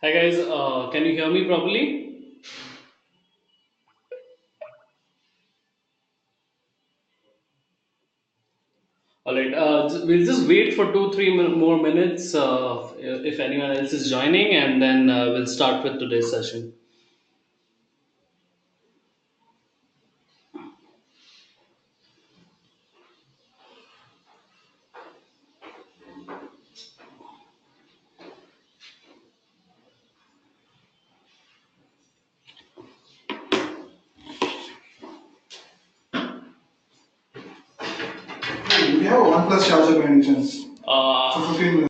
Hi guys, can you hear me properly? All right, we'll just wait for 2, 3 more minutes if anyone else is joining, and then we'll start with today's session. Do you have a OnePlus charger by any chance? For Uh, 15 minutes.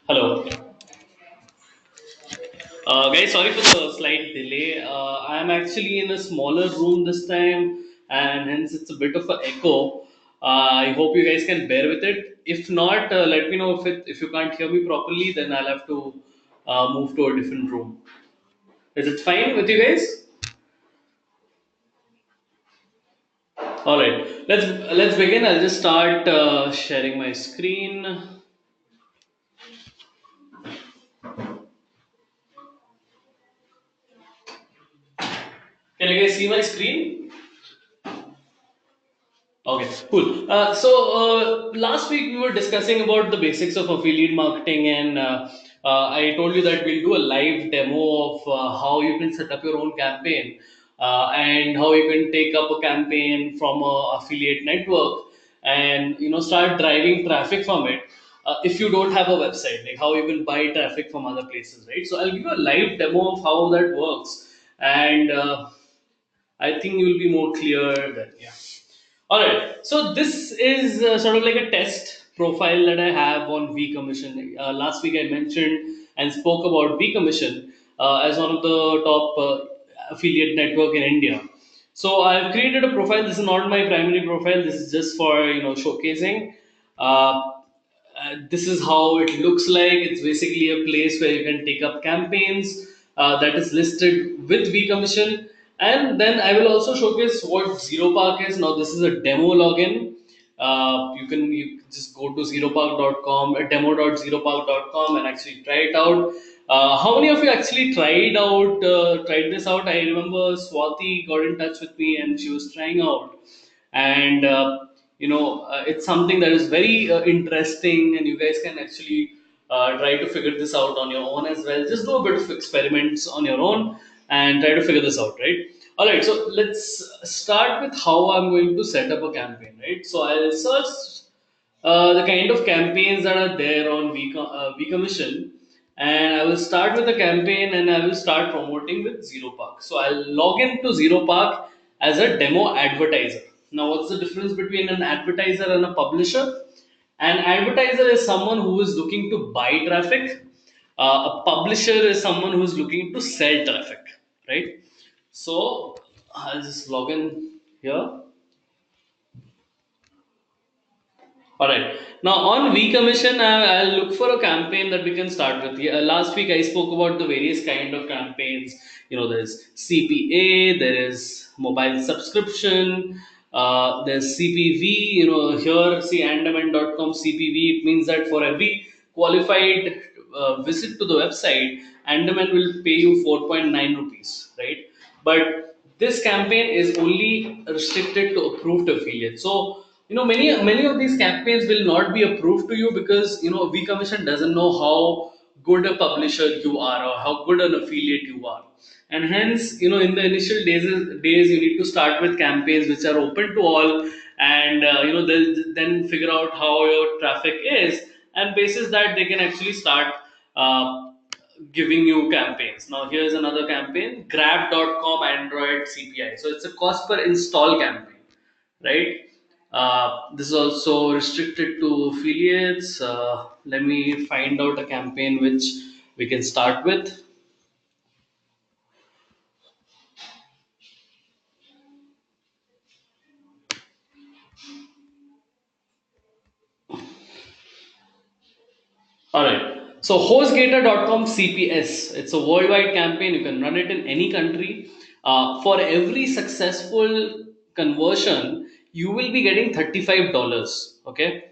Hello. Guys, sorry for the slight delay. I'm actually in a smaller room this time, and hence it's a bit of an echo. I hope you guys can bear with it. If not, let me know if you can't hear me properly, then I'll have to move to a different room. Is it fine with you guys? All right, let's begin. I'll just start sharing my screen. Can you guys see my screen? Okay, cool. Last week we were discussing about the basics of affiliate marketing, and I told you that we'll do a live demo of how you can set up your own campaign and how you can take up a campaign from a affiliate network and start driving traffic from it. If you don't have a website, like how you can buy traffic from other places, right? So I'll give you a live demo of how that works, and I think you'll be more clear then. Yeah. All right. So this is sort of like a test profile that I have on V Commission. Last week I mentioned and spoke about V Commission as one of the top affiliate network in India. So I've created a profile. This is not my primary profile. This is just for showcasing. Uh, this is how it looks like. It's basically a place where you can take up campaigns that is listed with V Commission. And then I will also showcase what Zero Park is. Now, this is a demo login. You just go to zeropark.com, demo.zeropark.com, and actually try it out. How many of you actually tried this out? I remember Swati got in touch with me and she was trying out, and it's something that is very interesting, and you guys can actually try to figure this out on your own as well. Just do a bit of experiments on your own and try to figure this out, right? All right, so let's start with how I'm going to set up a campaign, right? So I'll search the kind of campaigns that are there on V Commission, and I will start with a campaign and I will start promoting with Zero Park. So I'll log into Zero Park as a demo advertiser. Now, what's the difference between an advertiser and a publisher? An advertiser is someone who is looking to buy traffic. A publisher is someone who is looking to sell traffic, right? So I'll just log in here. All right. Now on V Commission, I'll look for a campaign that we can start with. Yeah, last week I spoke about the various kind of campaigns. There's CPA, there is mobile subscription, there's CPV. Here see Andaman.com CPV. It means that for every qualified visit to the website, Andaman will pay you 4.9 rupees, right? But this campaign is only restricted to approved affiliates. So many of these campaigns will not be approved to you because V Commission doesn't know how good a publisher you are or how good an affiliate you are, and hence in the initial days you need to start with campaigns which are open to all, and they'll then figure out how your traffic is, and basis that they can actually start giving you campaigns. Now here's another campaign, grab.com Android CPI. So it's a cost per install campaign, right? This is also restricted to affiliates. Let me find out a campaign which we can start with. All right. So hostgator.com CPS. It's a worldwide campaign. You can run it in any country. For every successful conversion, you will be getting $35. Okay.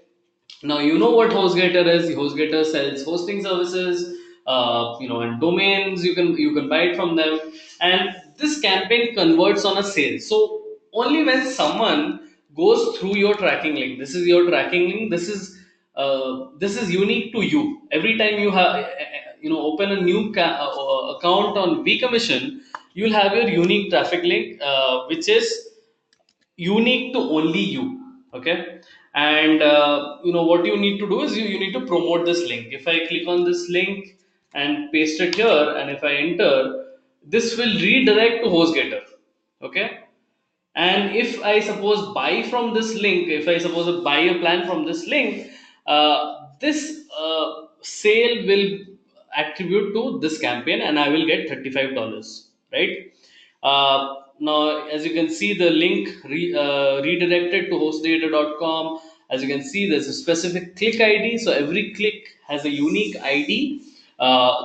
Now you know what HostGator is. HostGator sells hosting services, and domains. You can buy it from them, and this campaign converts on a sale. So only when someone goes through your tracking link, this is your tracking link. This is unique to you. Every time you have open a new account on V Commission, you'll have your unique traffic link, which is unique to only you. Okay, and what you need to do is you need to promote this link. If I click on this link and paste it here, and if I enter, this will redirect to hostgator. Okay, and if I suppose buy from this link, if I suppose buy a plan from this link, this sale will attribute to this campaign, and I will get $35, right? Now, as you can see, the link redirected to hostdata.com. As you can see, there's a specific click ID. So every click has a unique ID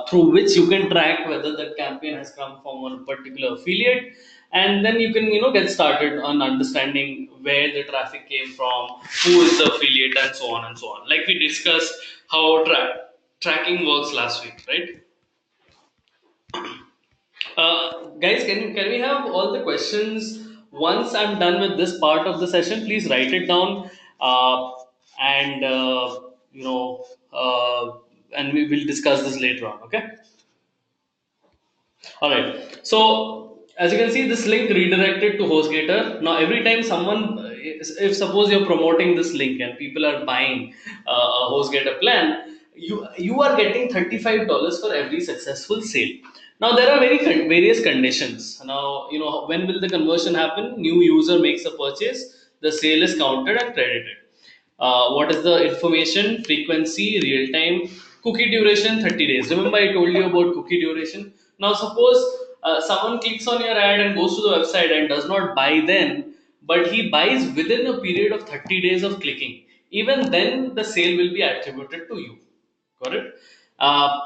through which you can track whether that campaign has come from a particular affiliate, and then you can get started on understanding where the traffic came from, who is the affiliate, and so on and so on. Like we discussed how tracking works last week, right? Guys, can we have all the questions once I'm done with this part of the session? Please write it down, and you know, and we will discuss this later on. Okay. All right. So as you can see, this link redirected to HostGator. Now, every time someone, if suppose you're promoting this link and people are buying a HostGator plan, you are getting $35 for every successful sale. Now, there are various conditions. Now, when will the conversion happen? New user makes a purchase, the sale is counted and credited. What is the information? Frequency, real time, cookie duration 30 days. Remember, I told you about cookie duration. Now, suppose someone clicks on your ad and goes to the website and does not buy then, but he buys within a period of 30 days of clicking. Even then, the sale will be attributed to you. Got it? Uh,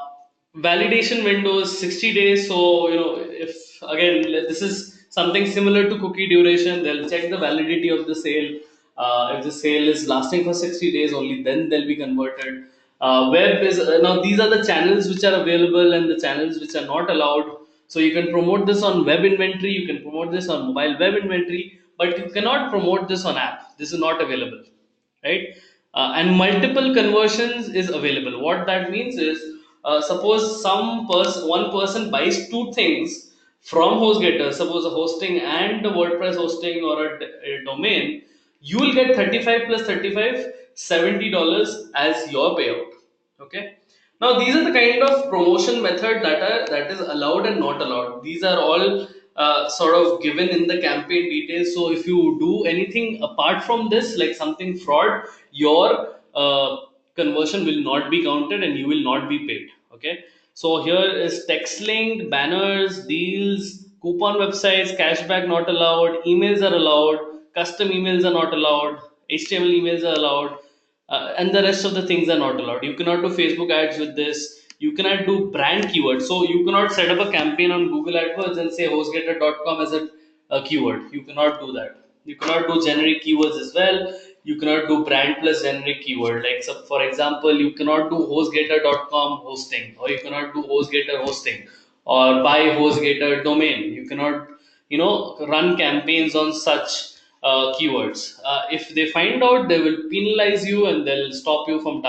Validation windows 60 days. So, if again, this is something similar to cookie duration, they'll check the validity of the sale. If the sale is lasting for 60 days, only then they'll be converted. Web is now, these are the channels which are available and the channels which are not allowed. So you can promote this on web inventory, you can promote this on mobile web inventory, but you cannot promote this on app. This is not available, right? And multiple conversions is available. What that means is, suppose one person buys two things from HostGator, suppose a hosting and a WordPress hosting or a domain, you will get 35 plus 35, $70 as your payout. Okay. Now these are the kind of promotion method that is allowed and not allowed. These are all sort of given in the campaign details. So if you do anything apart from this, like something fraud, your conversion will not be counted and you will not be paid. Okay. So here is text link, banners, deals, coupon websites, cashback not allowed, emails are allowed, custom emails are not allowed, HTML emails are allowed, and the rest of the things are not allowed. You cannot do Facebook ads with this. You cannot do brand keywords. So you cannot set up a campaign on Google AdWords and say hostgator.com as a keyword. You cannot do that. You cannot do generic keywords as well. You cannot do brand plus generic keyword. Like, so for example, you cannot do hostgator.com hosting, or you cannot do hostgator hosting, or buy hostgator domain. You cannot, run campaigns on such keywords. If they find out, they will penalize you and they'll stop you from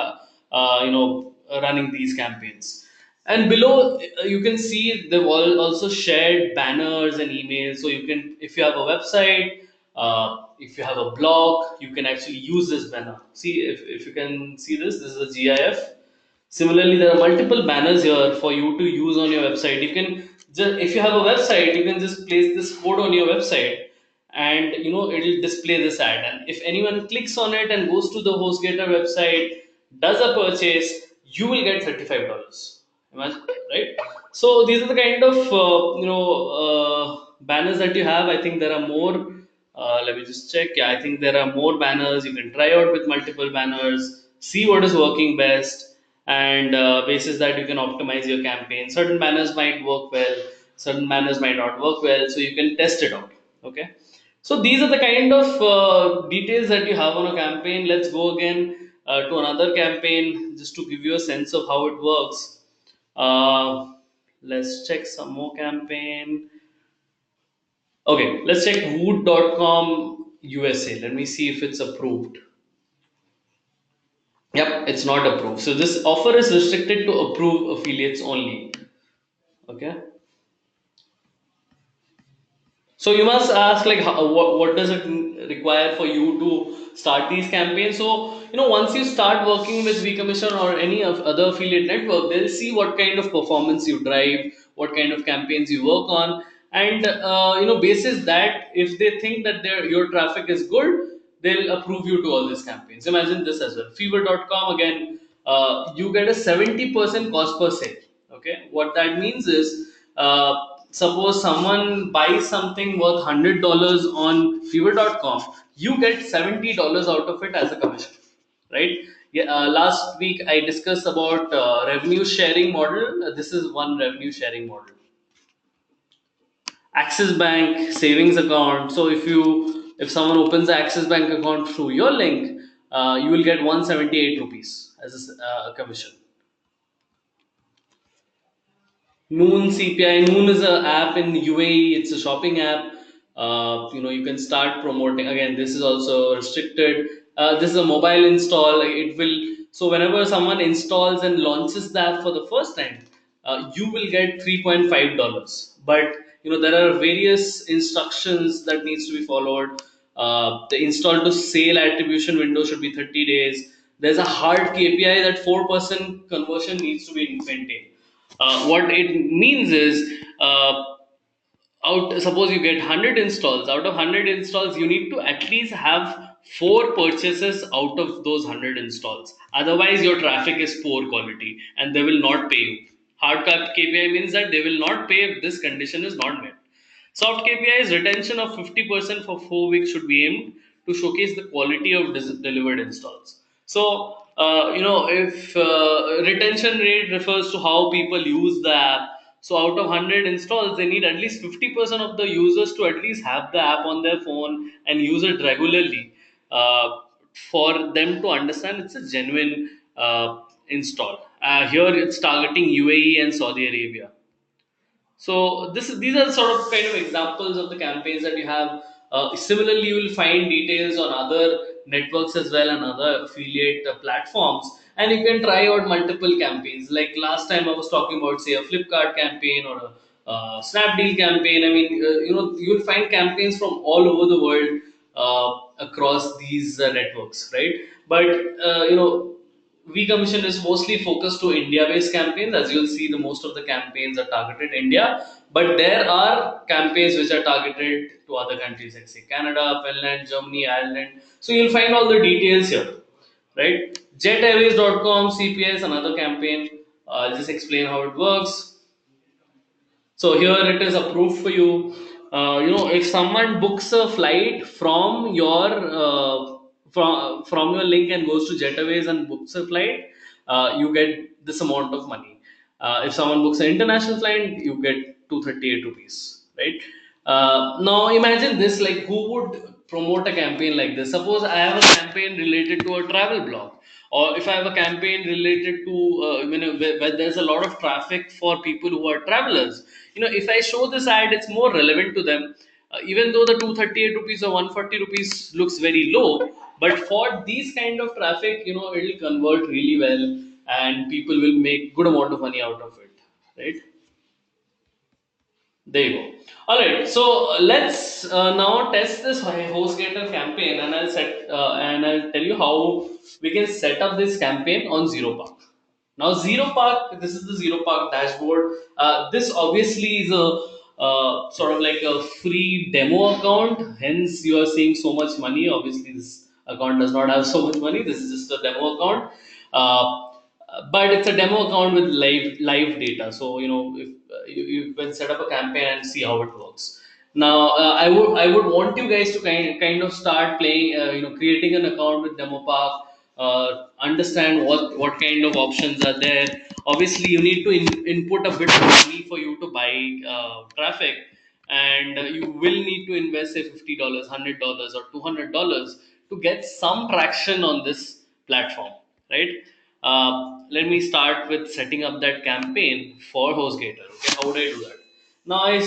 running these campaigns. And below, you can see they've also shared banners and emails. So you can, if you have a website, if you have a blog, you can actually use this banner. See, if you can see this is a GIF. Similarly, there are multiple banners here for you to use on your website. You can just, if you have a website, you can just place this code on your website, and it'll display this ad. And if anyone clicks on it and goes to the HostGator website, does a purchase, you will get $35. Imagine, right? So these are the kind of banners that you have. I think there are more. Let me just check. Yeah, I think there are more banners. You can try out with multiple banners, see what is working best, and basis that you can optimize your campaign. Certain banners might work well, certain banners might not work well, so you can test it out. Okay. So these are the kind of details that you have on a campaign. Let's go again to another campaign just to give you a sense of how it works. Uh, let's check some more campaign. Okay, let's check wood.com USA. Let me see if it's approved. Yep, it's not approved. So this offer is restricted to approved affiliates only. Okay. So you must ask, like, what does it require for you to start these campaigns? So once you start working with vCommission or any of other affiliate network, they'll see what kind of performance you drive, what kind of campaigns you work on, and basis that, if they think that your traffic is good, they'll approve you to all these campaigns. Imagine this as well. Fever.com again, you get a 70% cost per sale. Okay, what that means is, suppose someone buys something worth $100 on Fever.com, you get $70 out of it as a commission, right? Yeah, last week I discussed about revenue sharing model. This is one revenue sharing model. Axis Bank savings account. So if someone opens the Axis Bank account through your link, you will get 178 rupees as a commission. Noon CPI. Noon is an app in UAE. It's a shopping app. You can start promoting. Again, this is also restricted. This is a mobile install. Like, it will. So whenever someone installs and launches the app for the first time, you will get $3.5. But there are various instructions that needs to be followed. The install to sale attribution window should be 30 days. There's a hard KPI that 4% conversion needs to be maintained. What it means is, out suppose you get 100 installs. Out of 100 installs, you need to at least have four purchases out of those 100 installs. Otherwise, your traffic is poor quality and they will not pay you. Hard KPI means that they will not pay if this condition is not met. Soft KPIs retention of 50% for 4 weeks should be aimed to showcase the quality of delivered installs. So, if retention rate refers to how people use the app, so out of 100 installs, they need at least 50% of the users to at least have the app on their phone and use it regularly, for them to understand it's a genuine install. Here it's targeting UAE and Saudi Arabia. So these are sort of kind of examples of the campaigns that you have. Similarly, you will find details on other networks as well and other affiliate platforms, and you can try out multiple campaigns. Like last time, I was talking about, say, a Flipkart campaign or a Snapdeal campaign. I mean, you will find campaigns from all over the world across these networks, right? But V Commission is mostly focused to India-based campaigns. As you'll see, the most of the campaigns are targeted India, but there are campaigns which are targeted to other countries, like say Canada, Finland, Germany, Ireland. So you'll find all the details here, right? JetAirways.com CPI is another campaign. I'll just explain how it works. So here it is approved for you. If someone books a flight from your link and goes to Jetaways and books a flight, you get this amount of money. If someone books an international flight, you get 238 rupees, right? Now imagine this: like, who would promote a campaign like this? Suppose I have a campaign related to a travel blog, or if I have a campaign related to where there's a lot of traffic for people who are travelers. If I show this ad, it's more relevant to them. Even though the 238 rupees or 140 rupees looks very low, but for these kind of traffic, it'll convert really well, and people will make good amount of money out of it, right? There you go. All right. So let's now test this HostGator campaign, and I'll tell you how we can set up this campaign on Zero Park. Now, Zero Park. This is the Zero Park dashboard. This obviously is a sort of like a free demo account. Hence, you are seeing so much money. Obviously, this account does not have so much money. This is just a demo account. But it's a demo account with live data. So if you can set up a campaign and see how it works. Now, I would want you guys to kind of start playing, creating an account with Demo Park. Understand what kind of options are there. Obviously, you need to input a bit of money for you to buy traffic, and you will need to invest, say, $50, $100, or $200 to get some traction on this platform, right? Let me start with setting up that campaign for HostGator. Okay, how would I do that? Now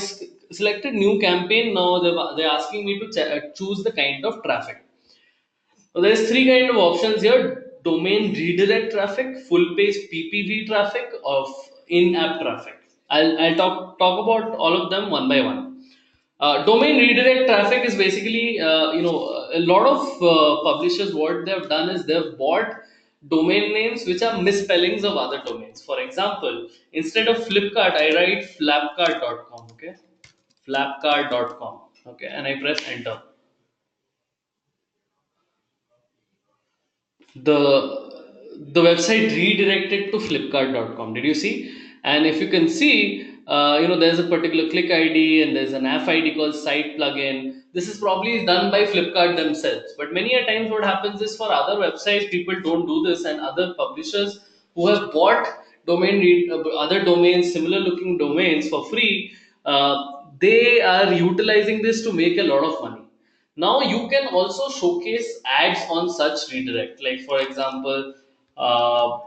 selected new campaign. Now they're asking me to choose the kind of traffic. So there's three kind of options here: domain redirect traffic, full page PPV traffic, of in-app traffic. I'll talk about all of them one by one. Domain redirect traffic is basically, a lot of publishers, what they've done is they've bought domain names which are misspellings of other domains. For example, instead of Flipkart, I write flapkart.com. Okay, flapkart.com. Okay, and I press enter. The website redirected to flipkart.com. Did you see? And if you can see, there's a particular click ID and there's an app ID called site plugin. This is probably done by Flipkart themselves. But many a times, what happens is for other websites, people don't do this, and other publishers who have bought other domains, similar looking domains for free, they are utilizing this to make a lot of money. Now you can also showcase ads on such redirect. Like for example, uh,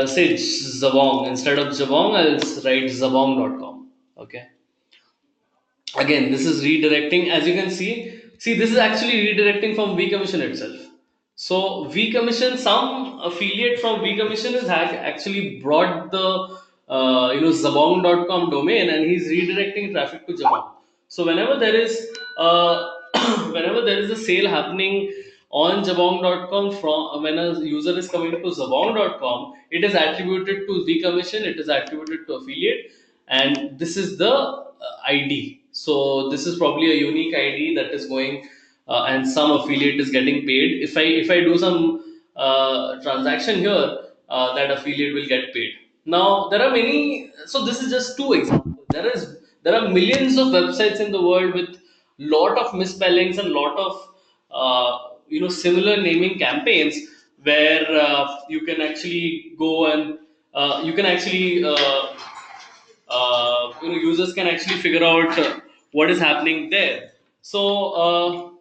say Zabong. Instead of Jabong, I'll write Zabong.com. Okay. Again, this is redirecting. As you can see, this is actually redirecting from V Commission itself. So V Commission, some affiliate from V Commission has actually brought the Zabong.com domain, and he's redirecting traffic to Jabong. So whenever there is whenever there is a sale happening on Jabong.com, from when a user is coming to Jabong.com, it is attributed to V Commission, it is attributed to affiliate, and this is the ID. So this is probably a unique ID that is going, and some affiliate is getting paid. If I do some transaction here, that affiliate will get paid. Now there are many. So this is just two examples. There are millions of websites in the world with lot of misspellings and lot of similar naming campaigns where you can actually go and you can actually users can actually figure out what is happening there. So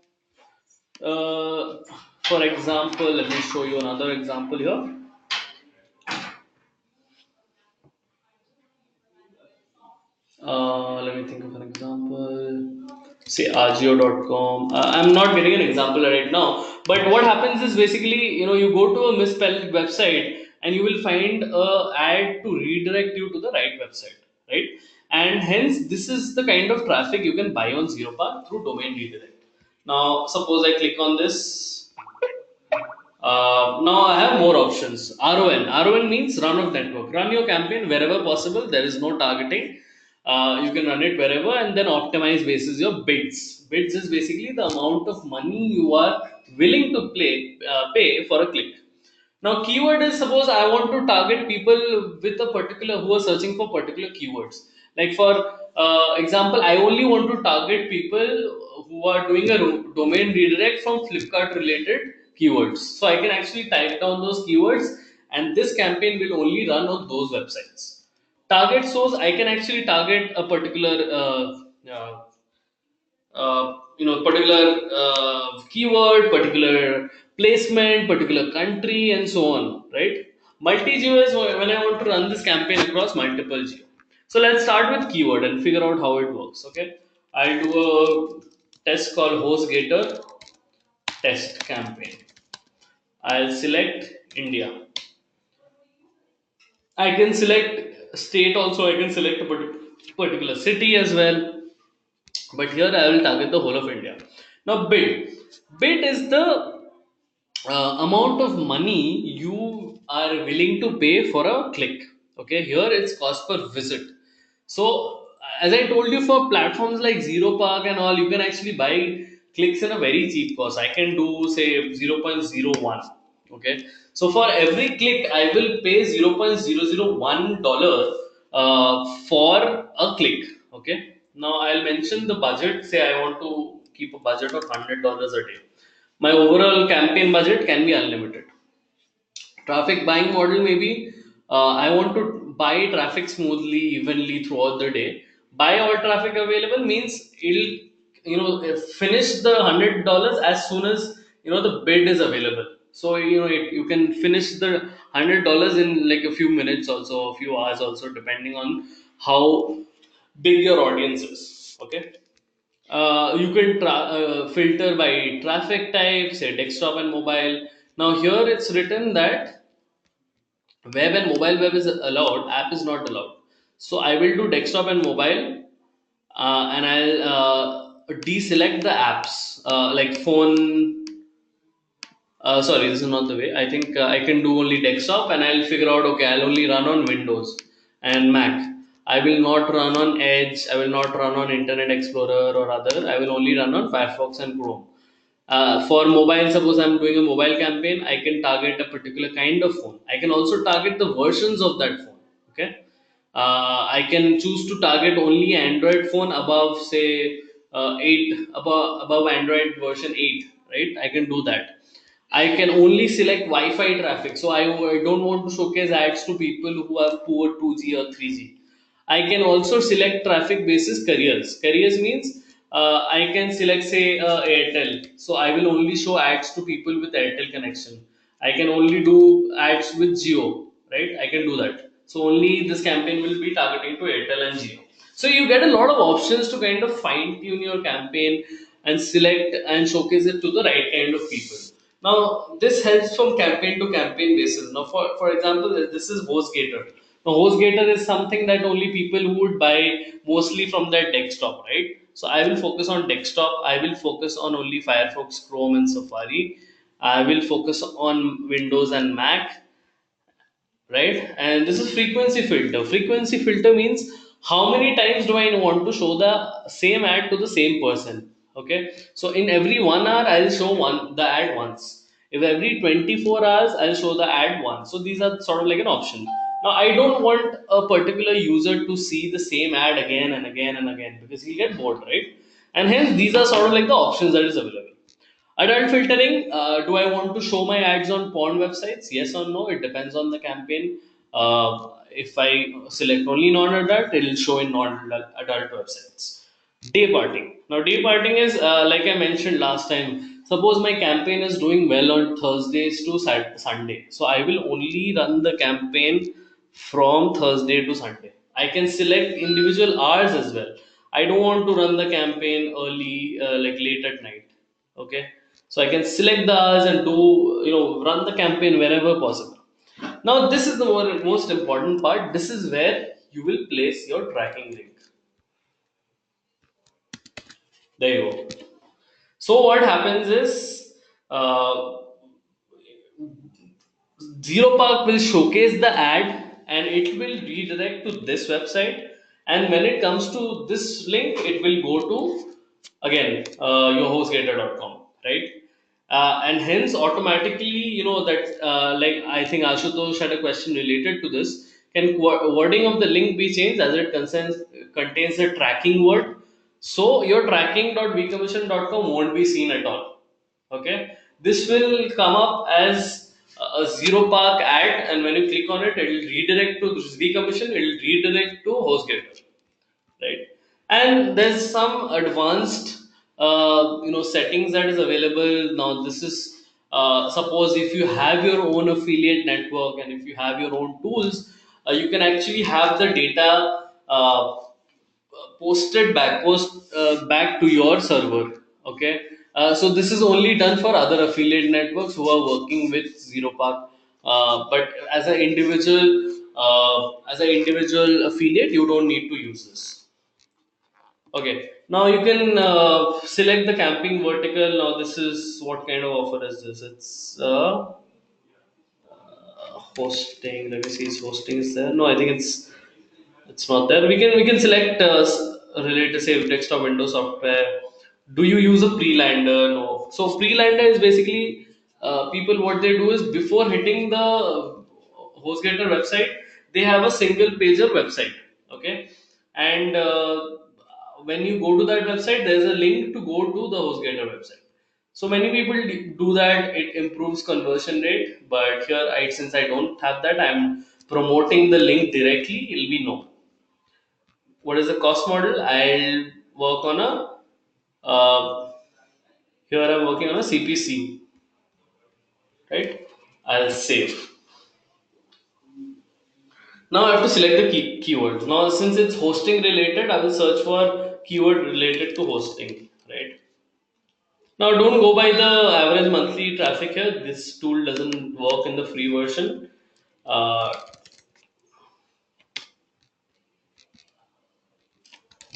for example, let me show you another example here. Let me think of an example. Say Agio.com. I'm not getting an example right now, but what happens is basically, you go to a misspelled website and you will find a ad to redirect you to the right website, right? And hence, this is the kind of traffic you can buy on ZeroPark through domain redirect. Now, suppose I click on this. Now I have more options. RON. RON means run of network. Run your campaign wherever possible. There is no targeting. You can run it wherever and then optimize basis your bids. Bids is basically the amount of money you are willing to pay for a click. Now, keyword is, suppose I want to target people with a particular who are searching for particular keywords. Like for example, I only want to target people who are doing a domain redirect from Flipkart related keywords. So I can actually type down those keywords, and this campaign will only run on those websites. Target source, I can actually target a particular particular keyword, particular placement, particular country, and so on, right? Multi-geo is when I want to run this campaign across multiple geo. So let's start with keyword and figure out how it works. Okay, I'll do a test called HostGator test campaign. I'll select India. I can select state also. I can select a particular city as well. But here I will target the whole of India. Now bid. Bid is the amount of money you are willing to pay for a click. Okay, here it's cost per visit. So as I told you, for platforms like Zero Park and all, you can actually buy clicks in a very cheap cost. I can do say 0.01. Okay, so for every click I will pay $0.001 for a click. Okay, now I'll mention the budget. Say I want to keep a budget of $100 a day. My overall campaign budget can be unlimited. Traffic buying model, maybe I want to buy traffic smoothly, evenly throughout the day. Buy all traffic available means it'll finish the $100 as soon as the bid is available. So you can finish the $100 in like a few minutes, also a few hours, also depending on how big your audience is. Okay, you can filter by traffic type, say desktop and mobile. Now here it's written that web and mobile web is allowed, app is not allowed. So I will do desktop and mobile, and I'll deselect the apps like phone. Sorry, this is not the way. I think I can do only desktop, and I'll figure out, okay, I'll only run on Windows and Mac. I will not run on Edge. I will not run on Internet Explorer or other. I will only run on Firefox and Chrome. For mobile, suppose I'm doing a mobile campaign, I can target a particular kind of phone. I can also target the versions of that phone. Okay, I can choose to target only Android phone above, say, eight, above Android version 8. Right, I can do that. I can only select Wi-Fi traffic, so I don't want to showcase ads to people who have poor 2G or 3G. I can also select traffic basis careers. Careers means I can select, say, Airtel. So I will only show ads to people with Airtel connection. I can only do ads with Geo, right? I can do that. So only this campaign will be targeting to Airtel and Geo. So you get a lot of options to kind of fine tune your campaign and select and showcase it to the right kind of people. Now, this helps from campaign to campaign basis. Now, for example, this is HostGator. Now, HostGator is something that only people who would buy mostly from their desktop, right? So, I will focus on desktop. I will focus on only Firefox, Chrome, and Safari. I will focus on Windows and Mac, right? And this is frequency filter. Frequency filter means how many times do I want to show the same ad to the same person. Okay, so in every 1 hour I'll show the ad once. If every 24 hours I'll show the ad once. So these are sort of like an option. Now I don't want a particular user to see the same ad again and again and again, because he'll get bored, right? And hence these are sort of like the options that is available. Adult filtering, do I want to show my ads on porn websites? Yes or no? It depends on the campaign. If I select only non adult, it will show in non adult websites. Day parting. Now, day parting is like I mentioned last time. Suppose my campaign is doing well on Thursdays to Sunday. So I will only run the campaign from Thursday to Sunday. I can select individual hours as well. I don't want to run the campaign early, like late at night. Okay, so I can select the hours and do, run the campaign wherever possible. Now this is the most important part. This is where you will place your tracking link. There you go. So what happens is, uh, Zero Park will showcase the ad and it will redirect to this website. And when it comes to this link, it will go to, again, yourhostgator.com, right? And hence automatically, that, like I think Ashutosh had a question related to this. Can wording of the link be changed as it contains a tracking word? So your tracking.vcommission.com won't be seen at all. Okay, this will come up as a Zero Park ad, and when you click on it, it will redirect to Commission. It will redirect to HostGator, right? And there's some advanced, settings that is available now. This is, suppose if you have your own affiliate network and if you have your own tools, you can actually have the data. Back to your server. Okay, so this is only done for other affiliate networks who are working with Zero Park. But as an individual affiliate, you don't need to use this. Okay, now you can select the camping vertical. Now this is what kind of offer is this? It's hosting. Let me see, is hosting is there? No, I think it's not there. We can select related, say, desktop Windows software. Do you use a pre-lander? No. So pre-lander is basically, people, what they do is before hitting the HostGator website, they have a single pager website. Okay, and when you go to that website, there is a link to go to the HostGator website. So many people do that. It improves conversion rate. But here, since I don't have that, I'm promoting the link directly. It'll be no. What is the cost model? I'll work on a, here I'm working on a CPC, right? I'll save. Now I have to select the keywords. Now since it's hosting related, I will search for keyword related to hosting, right? Now don't go by the average monthly traffic here. This tool doesn't work in the free version. Uh,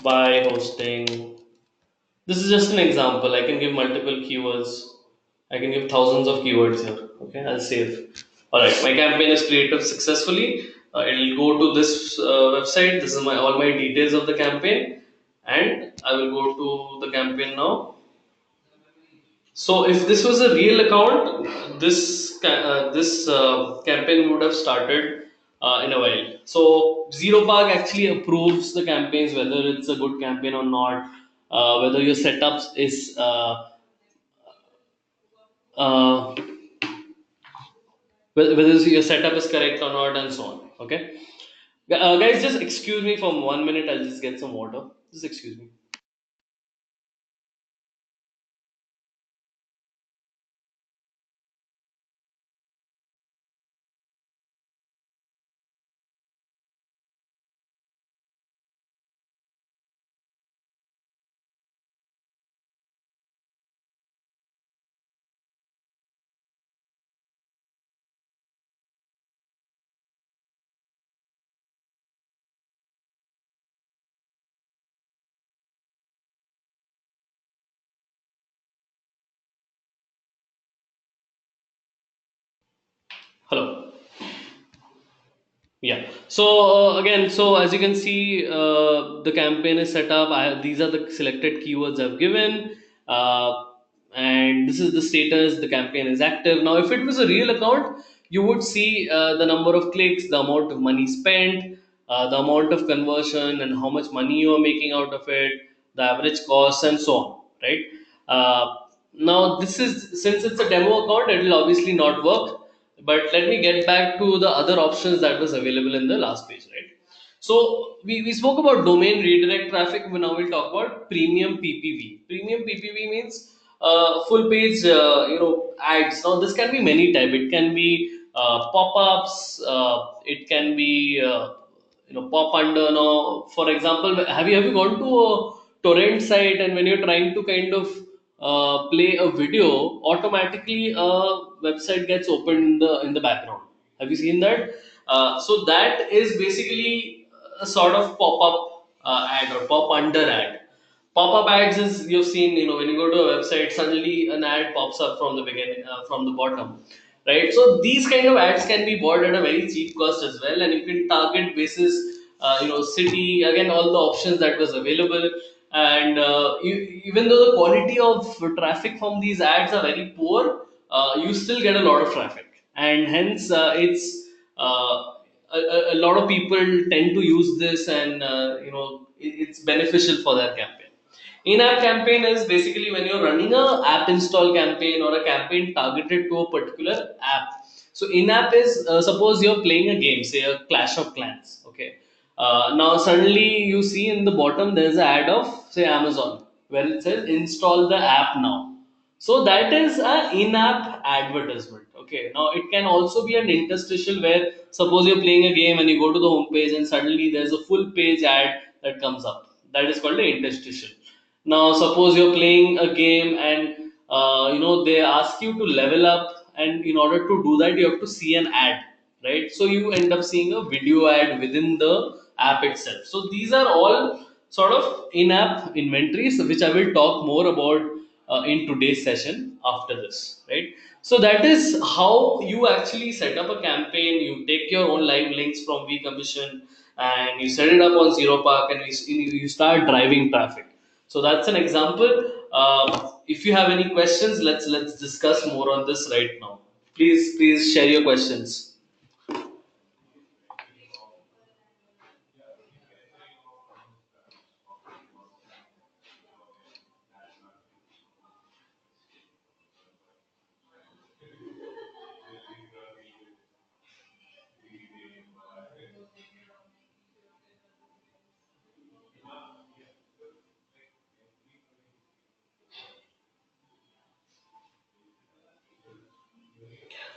by hosting. This is just an example. I can give multiple keywords. I can give thousands of keywords here. Okay, I'll save. All right, my campaign is created successfully. It'll go to this website. This is my all my details of the campaign, and I will go to the campaign now. So if this was a real account, this campaign would have started in a while. So Zero Park actually approves the campaigns, whether it's a good campaign or not, whether your setups is uh, whether your setup is correct or not, and so on. Okay, guys, just excuse me for 1 minute. I'll just get some water. Just excuse me. Hello. Yeah. So again, so as you can see, the campaign is set up. These are the selected keywords I've given, uh, and this is the status. The campaign is active. Now, if it was a real account, you would see the number of clicks, the amount of money spent, the amount of conversion, and how much money you are making out of it, the average cost, and so on. Right. Uh, Now, this is since it's a demo account, it will obviously not work, but let me get back to the other options that was available in the last page, right? So we spoke about domain redirect traffic. Now we'll talk about premium PPV. Premium PPV means full page, ads. Now this can be many type. It can be pop-ups. It can be pop under. Now, for example, have you gone to a torrent site, and when you're trying to kind of play a video, automatically a website gets opened in the background. Have you seen that? So that is basically a sort of pop-up ad or pop under ad. Pop-up ads is you've seen, when you go to a website, suddenly an ad pops up from the beginning, from the bottom, right? So these kind of ads can be bought at a very cheap cost as well, and you can target basis, city, again, all the options that was available. And even though the quality of traffic from these ads are very poor, you still get a lot of traffic, and hence it's a lot of people tend to use this, and it's beneficial for their campaign. In-app campaign is basically when you're running a app install campaign or a campaign targeted to a particular app. So in-app is suppose you're playing a game, say a Clash of Clans. Okay. Now suddenly you see in the bottom there's an ad of say Amazon where it says install the app now. So that is an in-app advertisement. Okay. Now it can also be an interstitial where suppose you're playing a game and you go to the home page and suddenly there's a full page ad that comes up. That is called an interstitial. Now suppose you're playing a game and they ask you to level up, and in order to do that you have to see an ad, right? So you end up seeing a video ad within the app itself. So these are all sort of in-app inventories, which I will talk more about in today's session after this, right? So that is how you actually set up a campaign. You take your own live links from vCommission and you set it up on Zero Park, and you start driving traffic. So that's an example. If you have any questions, let's discuss more on this right now. Please share your questions.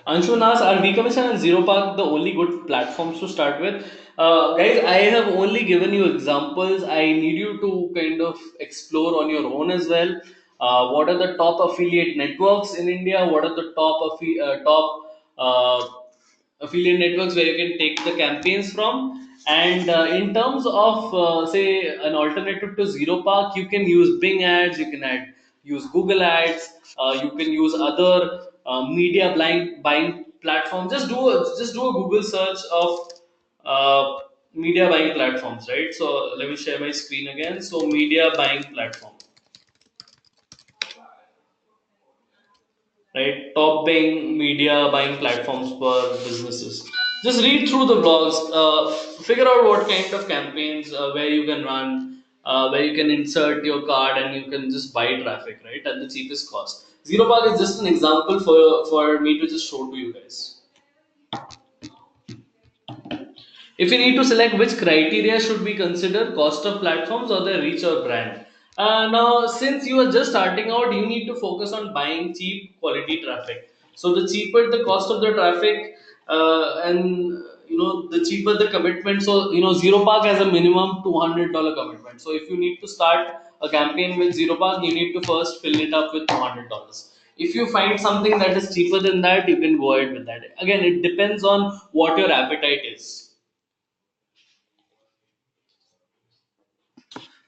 Anshu Nas, are Vcommission and Zero Park the only good platforms to start with? Guys, I have only given you examples. I need you to kind of explore on your own as well. What are the top affiliate networks in India? What are the top affiliate networks where you can take the campaigns from? And in terms of say an alternative to Zero Park, you can use Bing ads, you can use Google ads, you can use other media buying platforms. Just do a Google search of media buying platforms, right? So let me share my screen again. So media buying platform. right? Top paying media buying platforms for businesses. Just read through the blogs, figure out what kind of campaigns where you can run, where you can insert your card and you can just buy traffic, right, at the cheapest cost. Zero Park is just an example for me to just show to you guys. If you need to select which criteria should be considered, cost of platforms or the reach or brand. Now, since you are just starting out, you need to focus on buying cheap quality traffic. So the cheaper the cost of the traffic, and the cheaper the commitment. So Zero Park has a minimum $200 commitment. So if you need to start a campaign with Zero Park, you need to first fill it up with $200. If you find something that is cheaper than that, you can go ahead with that. Again, it depends on what your appetite is.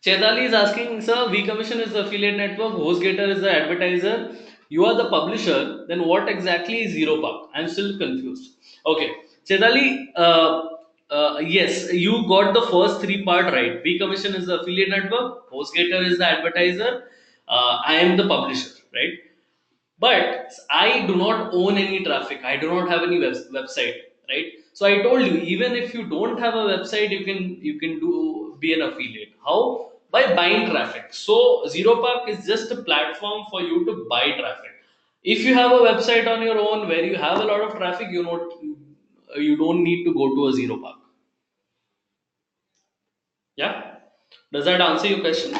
Chetali is asking, sir, V Commission is the affiliate network, HostGator is the advertiser, you are the publisher, then what exactly is Zero Park? I'm still confused. Okay, Chetali, yes, you got the first three part right. V Commission is the affiliate network, HostGator is the advertiser, I am the publisher, right? But I do not own any traffic. I do not have any website, right? So I told you, even if you don't have a website, you can do be an affiliate. How? By buying traffic. So Zero Park is just a platform for you to buy traffic. If you have a website on your own where you have a lot of traffic, you don't need to go to a Zero Park. Yeah. Does that answer your question?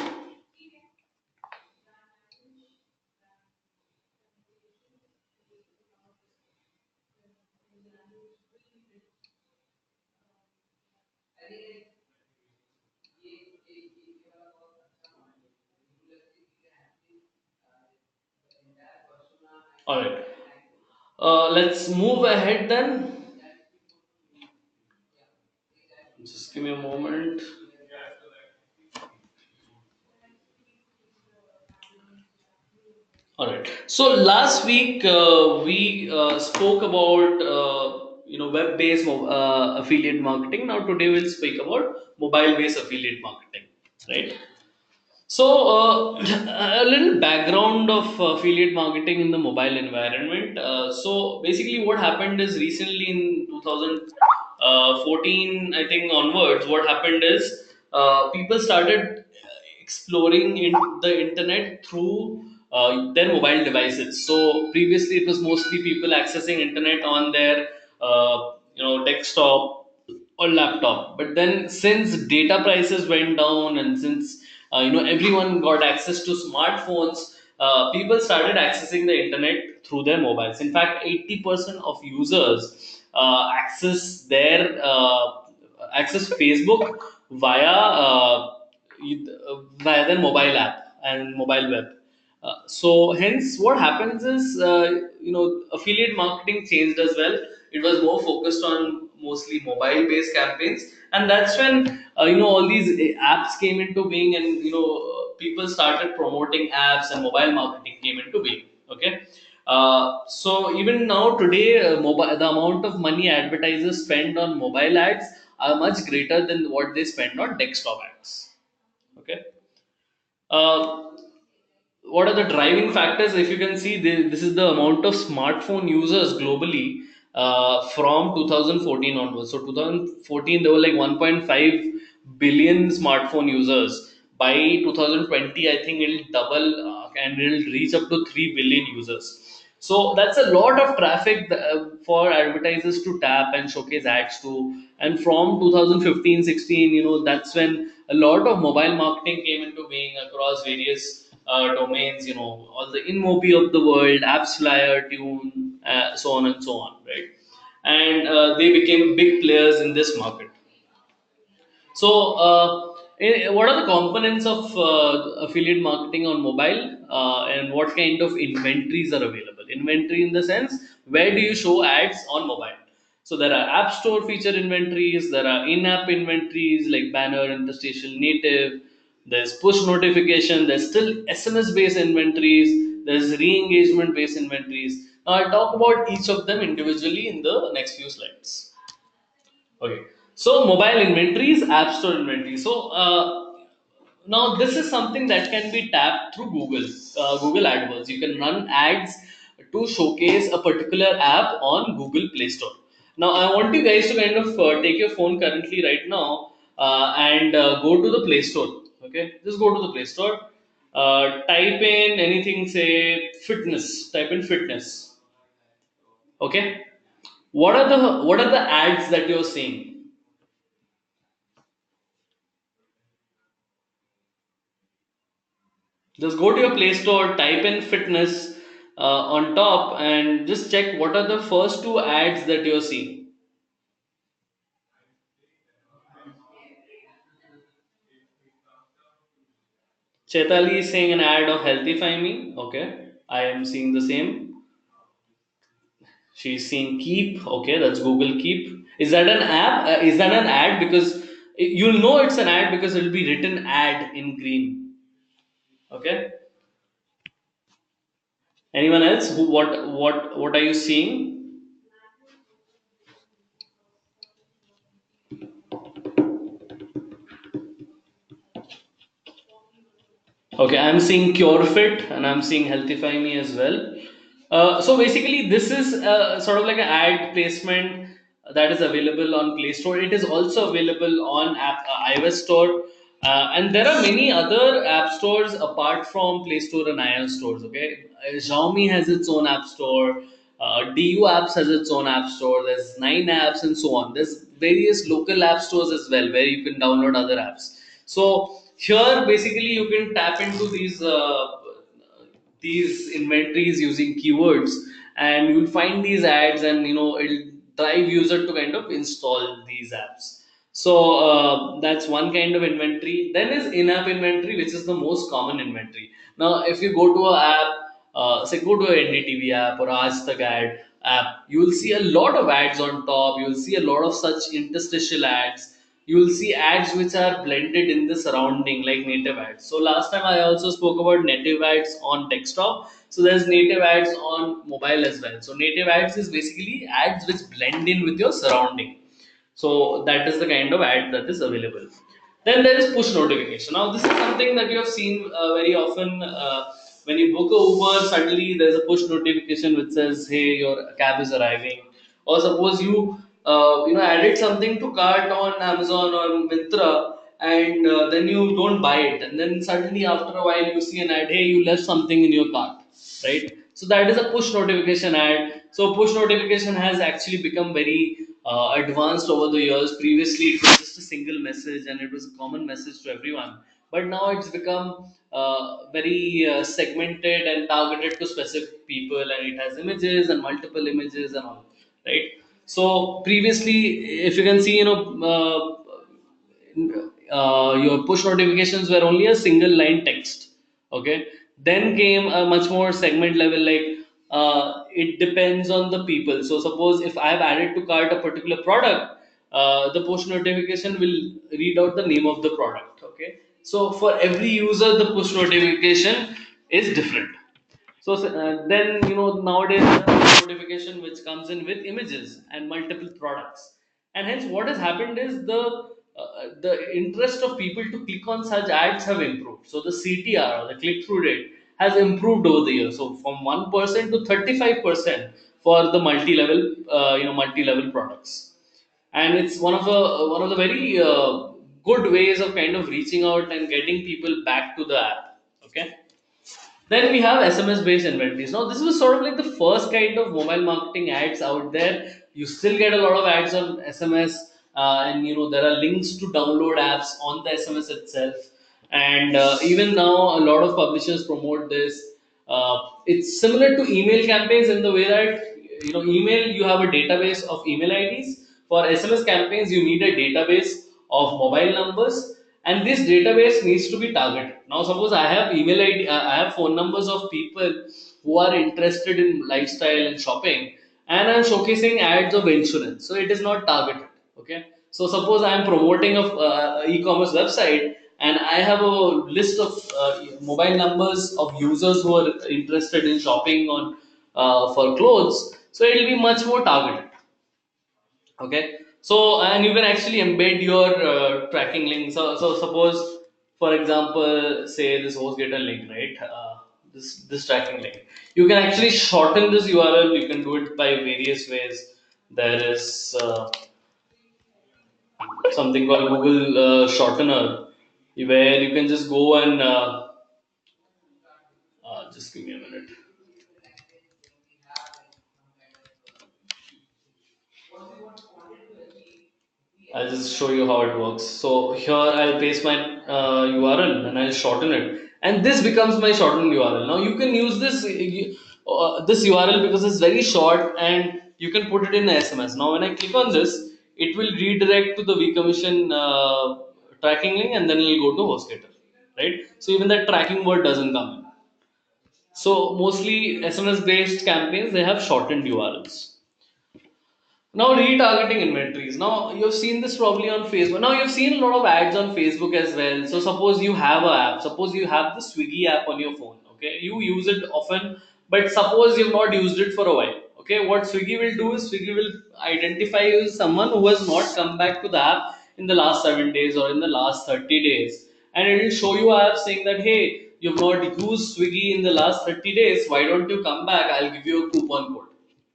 All right. Let's move ahead then. Just give me a moment. All right. So last week we spoke about web-based affiliate marketing. Now today we'll speak about mobile-based affiliate marketing, right? So, a little background of affiliate marketing in the mobile environment. So, basically, what happened is recently in 2014, I think onwards, what happened is people started exploring in the internet through their mobile devices. So, previously, it was mostly people accessing internet on their desktop or laptop. But then since data prices went down and since everyone got access to smartphones, people started accessing the internet through their mobiles. In fact, 80% of users access Facebook via their mobile app and mobile web. So hence, what happens is, affiliate marketing changed as well. It was more focused on mostly mobile-based campaigns, and that's when all these apps came into being, and people started promoting apps, and mobile marketing came into being. Okay, so even now today, the amount of money advertisers spend on mobile ads are much greater than what they spend on desktop ads. Okay. Uh, what are the driving factors? If you can see, this is the amount of smartphone users globally from 2014 onwards. So 2014 there were like 1.5 billion smartphone users. By 2020, I think it'll double, and it'll reach up to 3 billion users. So that's a lot of traffic for advertisers to tap and showcase ads to. And from 2015-16, that's when a lot of mobile marketing came into being across various domains. All the InMobi of the world, Apps Flyer, Tune, so on and so on, right? And they became big players in this market. So, what are the components of affiliate marketing on mobile, and what kind of inventories are available? Inventory in the sense, where do you show ads on mobile? So, there are app store feature inventories, there are in app inventories like banner, interstitial, native, there's push notification, there's still SMS based inventories, there's re engagement based inventories. Now, I'll talk about each of them individually in the next few slides. Okay. So mobile inventories, app store inventory. So now this is something that can be tapped through Google AdWords. You can run ads to showcase a particular app on Google Play Store. Now, I want you guys to kind of take your phone currently right now and go to the Play Store. Okay, just go to the Play Store. Type in anything, say fitness. Type in fitness. Okay. What are the ads that you're seeing? Just go to your Play Store, type in fitness on top, and just check what are the first two ads that you're seeing. Chetali is saying an ad of Healthify Me. Okay, I am seeing the same. She's seeing Keep. Okay, that's Google Keep. Is that an app? Is that an ad? Because you'll know it's an ad because it'll be written ad in green. Okay. Anyone else? Who? What are you seeing? Okay, I'm seeing CureFit and I'm seeing Healthify Me as well. So basically, this is sort of like an ad placement that is available on Play Store. It is also available on iOS Store, and there are many other app stores apart from Play Store and iOS stores. Okay, Xiaomi has its own app store. DU Apps has its own app store. There's Nine Apps and so on. There's various local app stores as well where you can download other apps. So here, basically, you can tap into these inventories using keywords, and you'll find these ads, and it'll drive user to kind of install these apps. So that's one kind of inventory. Then is in-app inventory, which is the most common inventory. Now, if you go to an app, say go to an NDTV app or Aaj Tak ad app, you will see a lot of ads on top. You will see a lot of such interstitial ads. You will see ads which are blended in the surrounding, like native ads. So last time I also spoke about native ads on desktop. So there's native ads on mobile as well. So native ads is basically ads which blend in with your surrounding. So that is the kind of ad that is available. Then there is push notification. Now this is something that you have seen very often. When you book a Uber, suddenly there's a push notification which says, "Hey, your cab is arriving." Or suppose you added something to cart on Amazon or Myntra, and then you don't buy it, and then suddenly after a while you see an ad, "Hey, you left something in your cart," right? So that is a push notification ad. So push notification has actually become very advanced over the years. Previously, it was just a single message and it was a common message to everyone. But now it's become very segmented and targeted to specific people, and it has images and multiple images and all, right? So previously, if you can see, your push notifications were only a single line text. Okay, then came a much more segment level, like it depends on the people. So suppose if I have added to cart a particular product, the push notification will read out the name of the product. Okay, so for every user the push notification is different. So then nowadays there is a notification which comes in with images and multiple products, and hence what has happened is the interest of people to click on such ads have improved. So the CTR, or the click through rate, has improved over the years. So from 1% to 35% for the multi-level products, and it's one of the very good ways of kind of reaching out and getting people back to the app. Okay. Then we have SMS based inventories. Now, this was sort of like the first kind of mobile marketing ads out there. You still get a lot of ads on SMS, and there are links to download apps on the SMS itself. And even now, a lot of publishers promote this. It's similar to email campaigns in the way that email, you have a database of email IDs. For SMS campaigns, you need a database of mobile numbers, and this database needs to be targeted. Now suppose I have email ID, I have phone numbers of people who are interested in lifestyle and shopping, and I'm showcasing ads of insurance, so it is not targeted. Okay, so suppose I am promoting a e-commerce website, and I have a list of mobile numbers of users who are interested in shopping on for clothes, so it will be much more targeted. Okay, so and you can actually embed your tracking link. So suppose, for example, say this HostGator link, right? This tracking link, You can actually shorten this URL. You can do it by various ways. There is something called Google Shortener, where you can just go and just give me a minute. I'll just show you how it works. So here I'll paste my URL and I'll shorten it, and this becomes my shortened URL. Now you can use this URL because it's very short, and you can put it in SMS. Now when I click on this, it will redirect to the vCommission tracking link, and then it'll go to HostGator, right? So even that tracking word doesn't come in. So mostly SMS based campaigns, they have shortened URLs. Now retargeting inventories. Now you've seen this probably on Facebook. Now you've seen a lot of ads on Facebook as well. So suppose you have a app. Suppose you have the Swiggy app on your phone. Okay, you use it often, but suppose you've not used it for a while. Okay, what Swiggy will do is Swiggy will identify you as someone who has not come back to the app in the last 7 days or in the last 30 days, and it will show you a app saying that hey, you've not used Swiggy in the last 30 days. Why don't you come back? I'll give you a coupon code,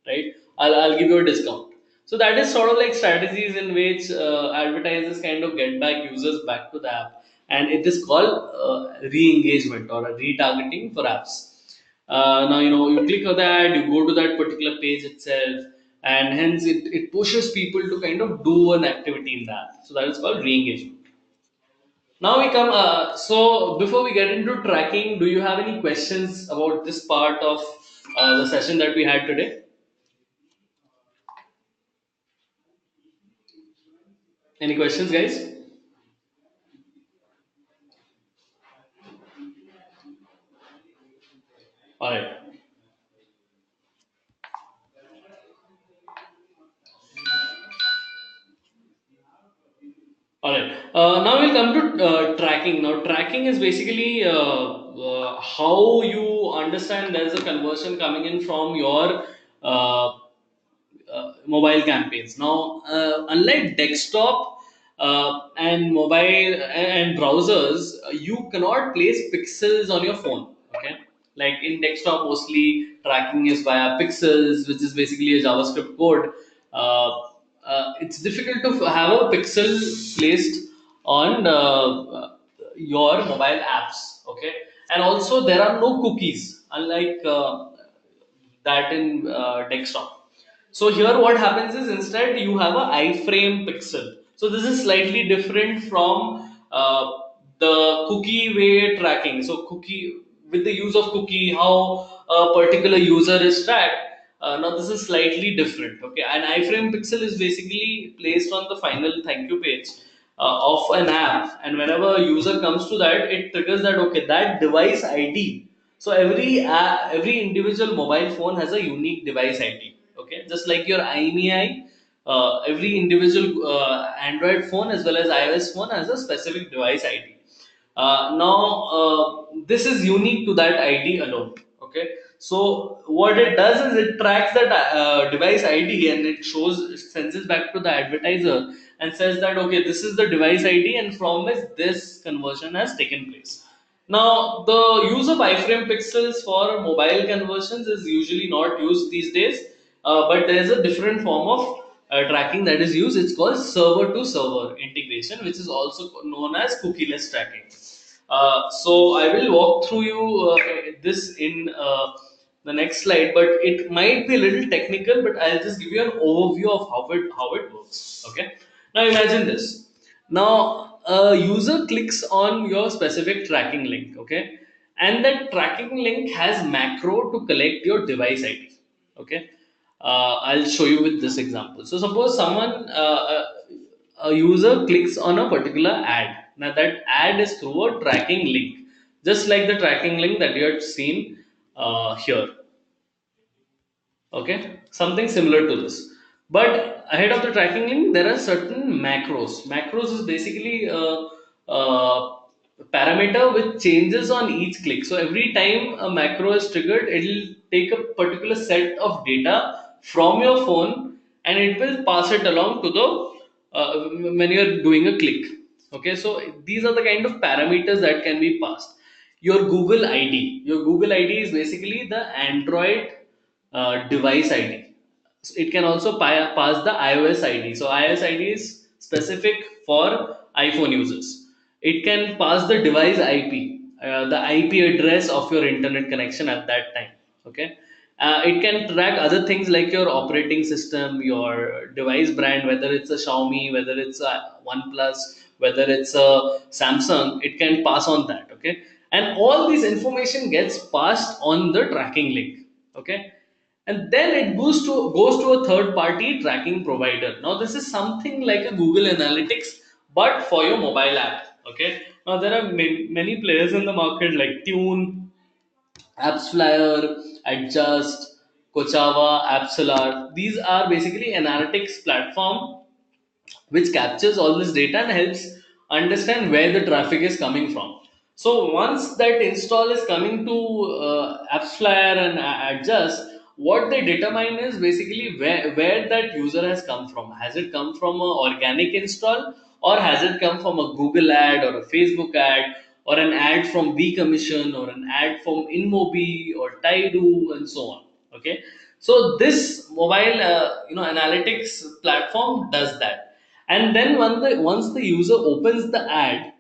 right? I'll give you a discount. So that is sort of like strategies in which advertisers kind of get back users back to the app, and it is called re-engagement or a retargeting for apps. Now you click on that, you go to that particular page itself, and hence it pushes people to kind of do an activity in the app. So that is called re-engagement. Now we come. So before we get into tracking, do you have any questions about this part of the session that we had today? Any questions, guys? All right. All right. Now we'll come to tracking. Now, tracking is basically how you understand there's a conversion coming in from your uh, mobile campaigns. Now, unlike desktop and mobile and browsers, you cannot place pixels on your phone. Okay, like in desktop, mostly tracking is via pixels, which is basically a JavaScript code. Uh, it's difficult to have a pixel placed on your mobile apps. Okay, and also there are no cookies, unlike that in desktop. So here what happens is instead you have a iframe pixel. So this is slightly different from the cookie way tracking. So cookie with the use of cookie, how a particular user is tracked. Now this is slightly different. Okay, an iframe pixel is basically placed on the final thank you page of an app, and whenever a user comes to that, it triggers that okay that device ID. So every individual mobile phone has a unique device ID. Okay, just like your IMEI, every individual Android phone as well as iOS phone has a specific device ID. Now, this is unique to that ID alone. Okay, so what it does is it tracks that device ID and it sends it back to the advertiser and says that okay, this is the device ID and from which this conversion has taken place. Now, the use of iframe pixels for mobile conversions is usually not used these days, but there is a different form of tracking that is used. It's called server to server integration, which is also known as cookieless tracking. So I will walk through you this in the next slide, but it might be a little technical, but I'll just give you an overview of how it works. Okay. Now imagine this. Now a user clicks on your specific tracking link, okay, and that tracking link has macro to collect your device ID. Okay, I'll show you with this example. So suppose a user clicks on a particular ad. Now that ad is through a tracking link, just like the tracking link that you had seen here. Okay, something similar to this. But ahead of the tracking link, there are certain macros is basically a parameter which changes on each click. So every time a macro is triggered, it will take a particular set of data from your phone and it will pass it along to the when you're doing a click. Okay, so these are the kind of parameters that can be passed. your Google ID. Your Google ID is basically the Android device ID. So it can also pass the iOS ID. So iOS ID is specific for iPhone users. It can pass the device IP, the IP address of your internet connection at that time. Okay. It can track other things like your operating system, your device brand, whether it's a Xiaomi, whether it's a OnePlus, whether it's a Samsung. It can pass on that. Okay, and all this information gets passed on the tracking link. Okay, and then it goes to a third party tracking provider. Now this is something like a Google Analytics, but for your mobile app. Okay, now there are many players in the market like Tune, AppsFlyer, Adjust, Kochava, AppSolar. These are basically analytics platform which captures all this data and helps understand where the traffic is coming from. So once that install is coming to AppsFlyer and Adjust, what they determine is basically where that user has come from. Has it come from an organic install, or has it come from a Google ad or a Facebook ad or an ad from B Commission or an ad from InMobi or Taidu and so on. Okay, so this mobile analytics platform does that, and then once the user opens the ad,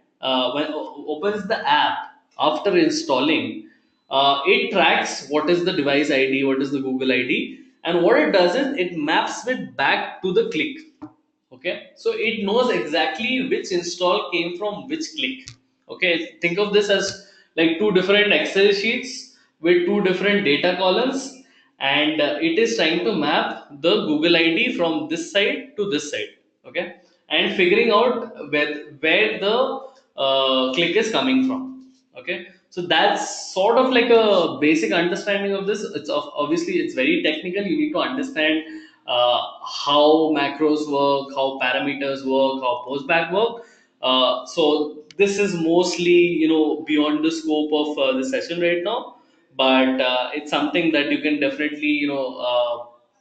when opens the app after installing, it tracks what is the device ID, what is the Google ID, and what it does is it maps it back to the click. Okay, so it knows exactly which install came from which click. Okay, think of this as like two different Excel sheets with two different data columns, and it is trying to map the Google ID from this side to this side. Okay, and figuring out where the click is coming from. Okay, so that's sort of like a basic understanding of this. Obviously it's very technical. You need to understand how macros work, how parameters work, how postback work. So this is mostly beyond the scope of the session right now, but it's something that you can definitely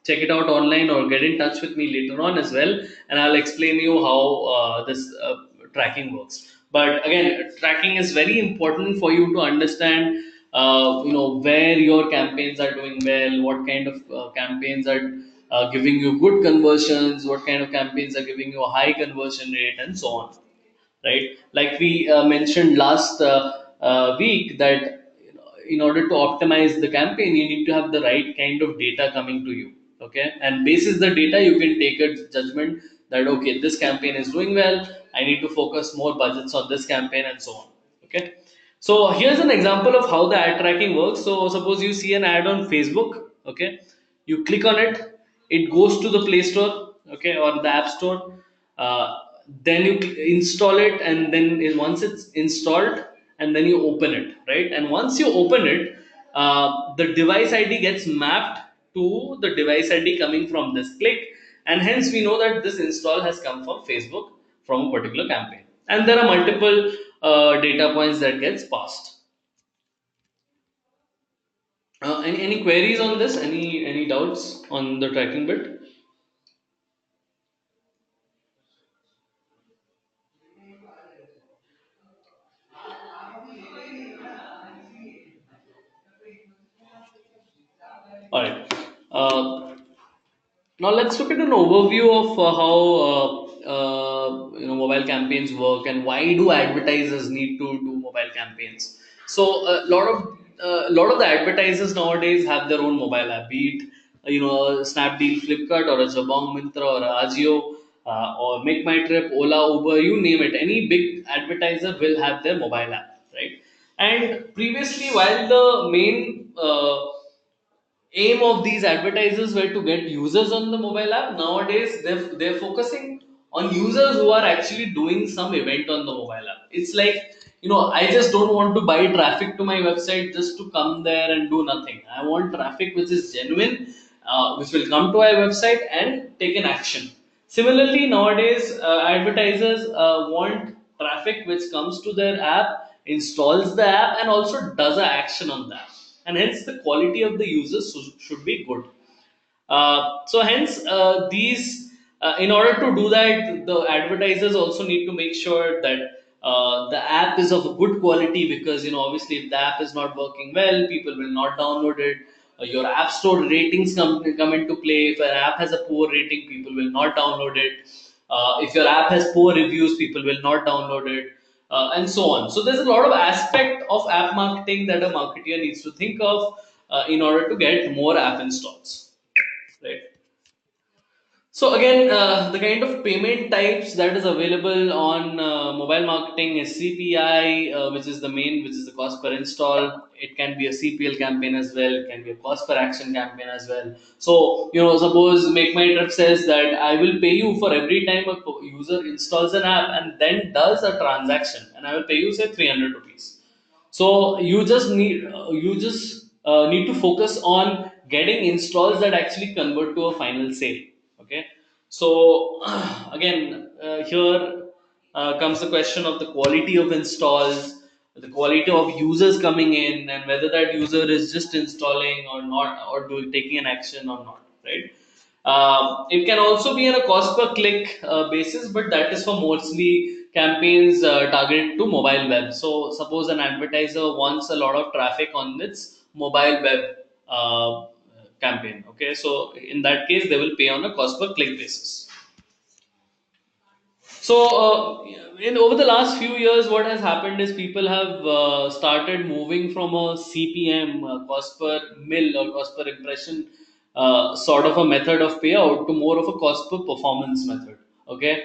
check it out online or get in touch with me later on as well, and I'll explain you how this tracking works. But again, tracking is very important for you to understand where your campaigns are doing well, what kind of campaigns are giving you good conversions, what kind of campaigns are giving you a high conversion rate, and so on, right? Like we mentioned last week that in order to optimize the campaign, you need to have the right kind of data coming to you. Okay, and basis the data, you can take a judgment that okay, this campaign is doing well. I need to focus more budgets on this campaign and so on. Okay, so here's an example of how the ad tracking works. So suppose you see an ad on Facebook. Okay, you click on it, it goes to the Play Store, okay, or the App Store. Uh, then you install it, and then once it's installed, and then you open it, right? And once you open it, the device ID gets mapped to the device ID coming from this click, and hence we know that this install has come from Facebook from a particular campaign. And there are multiple data points that gets passed. Any queries on this? Any doubts on the tracking bit? All right. Now let's look at an overview of how mobile campaigns work, and why do advertisers need to do mobile campaigns. So a lot of the advertisers nowadays have their own mobile app, be it Snapdeal, Flipkart, or a Jabong, Mintra, or a Ajio, or Make My Trip, Ola, Uber, you name it. Any big advertiser will have their mobile app, right? And previously, while the main aim of these advertisers were to get users on the mobile app, nowadays they're focusing on users who are actually doing some event on the mobile app. It's like, I just don't want to buy traffic to my website just to come there and do nothing. I want traffic which is genuine, which will come to my website and take an action. Similarly, nowadays advertisers want traffic which comes to their app, installs the app, and also does an action on that, and hence the quality of the users should be good. So hence these in order to do that, the advertisers also need to make sure that the app is of a good quality, because obviously if the app is not working well, people will not download it. Your app store ratings come into play. If an app has a poor rating, people will not download it. If your app has poor reviews, people will not download it, and so on. So there's a lot of aspect of app marketing that a marketer needs to think of in order to get more app installs, right? So again, the kind of payment types that is available on mobile marketing is CPI, which is the main, which is the cost per install. It can be a CPL campaign as well. It can be a cost per action campaign as well. So suppose Make My Trip says that I will pay you for every time a user installs an app and then does a transaction, and I will pay you say 300 rupees. So you just need to focus on getting installs that actually convert to a final sale. Okay. So again, here comes the question of the quality of installs, the quality of users coming in, and whether that user is just installing or not, or taking an action or not, right? It can also be on a cost per click basis, but that is for mostly campaigns targeted to mobile web. So, suppose an advertiser wants a lot of traffic on its mobile web campaign. Okay, so in that case, they will pay on a cost per click basis. So, in over the last few years, what has happened is people have started moving from a CPM, cost per mill or cost per impression, sort of a method of payout, to more of a cost per performance method. Okay,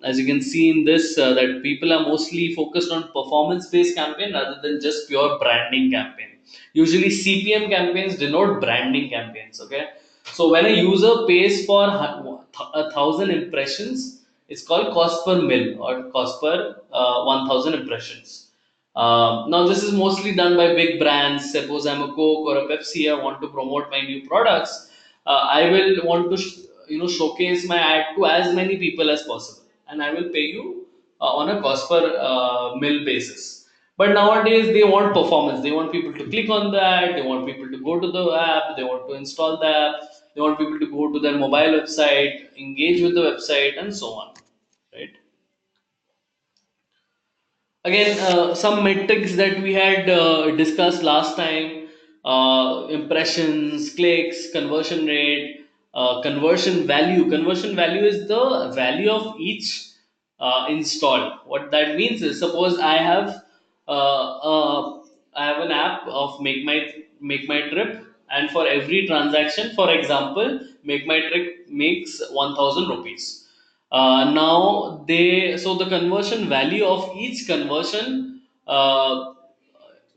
as you can see in this, that people are mostly focused on performance-based campaign rather than just pure branding campaign. Usually, CPM campaigns denote branding campaigns. Okay, so when a user pays for 1,000 impressions, it's called cost per mill or cost per 1,000 impressions. Now, this is mostly done by big brands. Suppose I'm a Coke or a Pepsi, I want to promote my new products. I will want to showcase my ad to as many people as possible, and I will pay you on a cost per mill basis. But nowadays they want performance. They want people to click on the ad. They want people to go to the app. They want to install the app. They want people to go to their mobile website, engage with the website, and so on. Right. Again, some metrics that we had discussed last time: impressions, clicks, conversion rate, conversion value. Conversion value is the value of each install. What that means is, suppose I have an app of Make My Trip, and for every transaction, for example, Make My Trip makes 1,000 rupees. Now they so the conversion value of each conversion,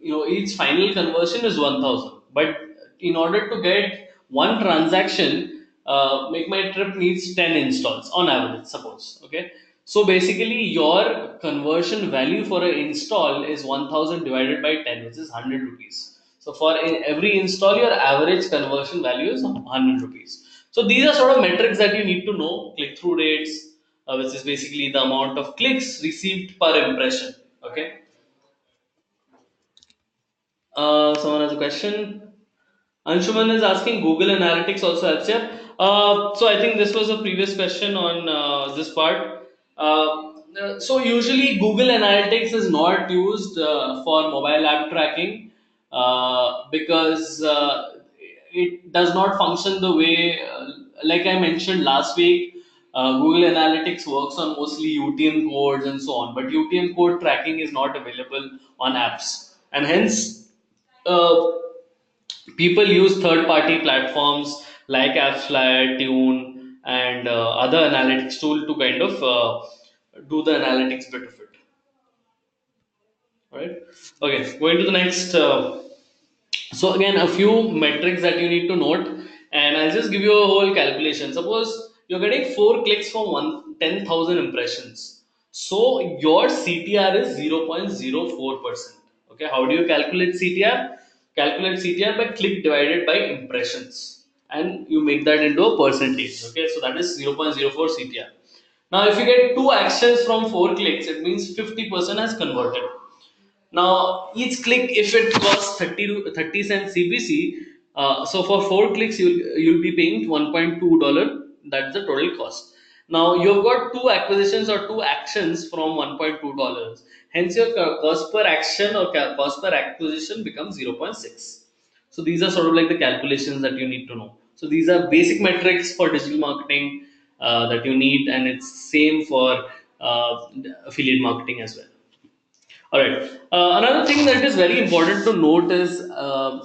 each final conversion is 1,000. But in order to get one transaction, Make My Trip needs 10 installs on average, suppose. Okay, so basically your conversion value for an install is 1,000 divided by 10, which is 100 rupees. So for every install, your average conversion value is 100 rupees. So these are sort of metrics that you need to know: click through rates, which is basically the amount of clicks received per impression. Okay. Someone has a question. Anshuman is asking, Google Analytics also helps here. So I think this was a previous question on this part. So usually Google Analytics is not used for mobile app tracking because it does not function the way, like I mentioned last week. Google Analytics works on mostly UTM codes and so on, but UTM code tracking is not available on apps, and hence uh, people use third-party platforms like AppsFlyer, Tune, and other analytics tool to kind of do the analytics bit of it. All right. Okay. Going to the next. So again, a few metrics that you need to note, and I'll just give you a whole calculation. Suppose you're getting 4 clicks for 10,000 impressions. So your CTR is 0.04%. Okay, how do you calculate CTR? Calculate CTR by click divided by impressions, and you make that into a percentage. Okay, so that is 0.04 CTR. Now, if you get 2 actions from 4 clicks, it means 50% has converted. Now, each click, if it costs 30 cents CBC, so for 4 clicks, you'll be paying $1.2. That's the total cost. Now you've got two acquisitions or two actions from $1.2. Hence your cost per action or cost per acquisition becomes 0.6. So these are sort of like the calculations that you need to know. So these are basic metrics for digital marketing that you need, and it's same for affiliate marketing as well. All right. Another thing that is very important to note is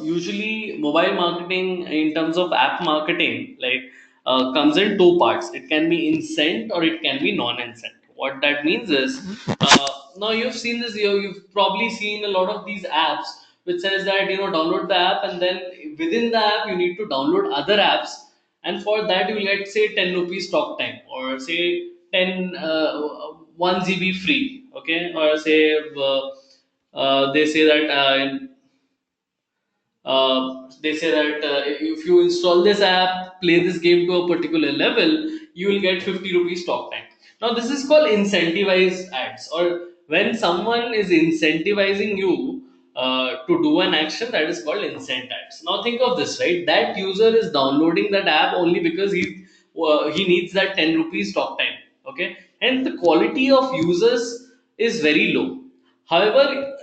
usually mobile marketing in terms of app marketing, like comes in two parts. It can be incent or it can be non-incent. What that means is, now you've seen this. You've probably seen a lot of these apps which says that download the app, and then within the app you need to download other apps, and for that you will get say 10 rupees talk time, or say 10 1 GB free, okay, or say they say that they say that if you install this app, play this game to a particular level, you will get 50 rupees talk time. Now, this is called incentivized ads, or when someone is incentivizing you to do an action, that is called incent ads. Now, think of this, right? That user is downloading that app only because he needs that 10 rupees talk time, okay, and the quality of users is very low. However,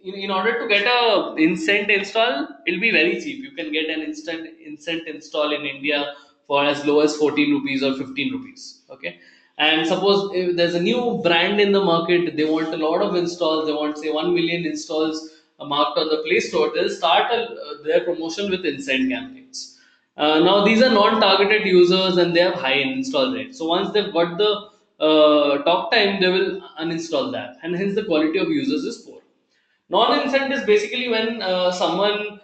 in order to get a instant install, it'll be very cheap. You can get an instant install in India for as low as 14 rupees or 15 rupees. Okay. And suppose if there's a new brand in the market, they want a lot of installs, they want say 1 million installs marked on the Play Store, they'll start their promotion with instant campaigns. Now these are non-targeted users and they have high install rate. So once they've got the talk time, they will uninstall that, and hence the quality of users is poor. Non-incent is basically when someone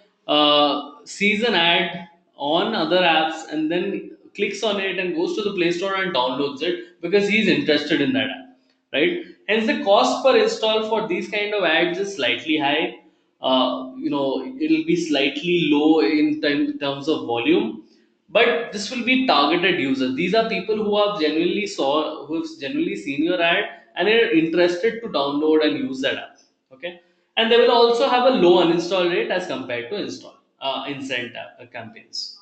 sees an ad on other apps and then clicks on it and goes to the Play Store and downloads it because he's interested in that app, right? Hence, the cost per install for these kind of ads is slightly high. It'll be slightly low in terms of volume, but this will be targeted users. These are people who have genuinely seen your ad and are interested to download and use that app. Okay, and they will also have a low uninstall rate as compared to install incent campaigns.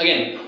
Again,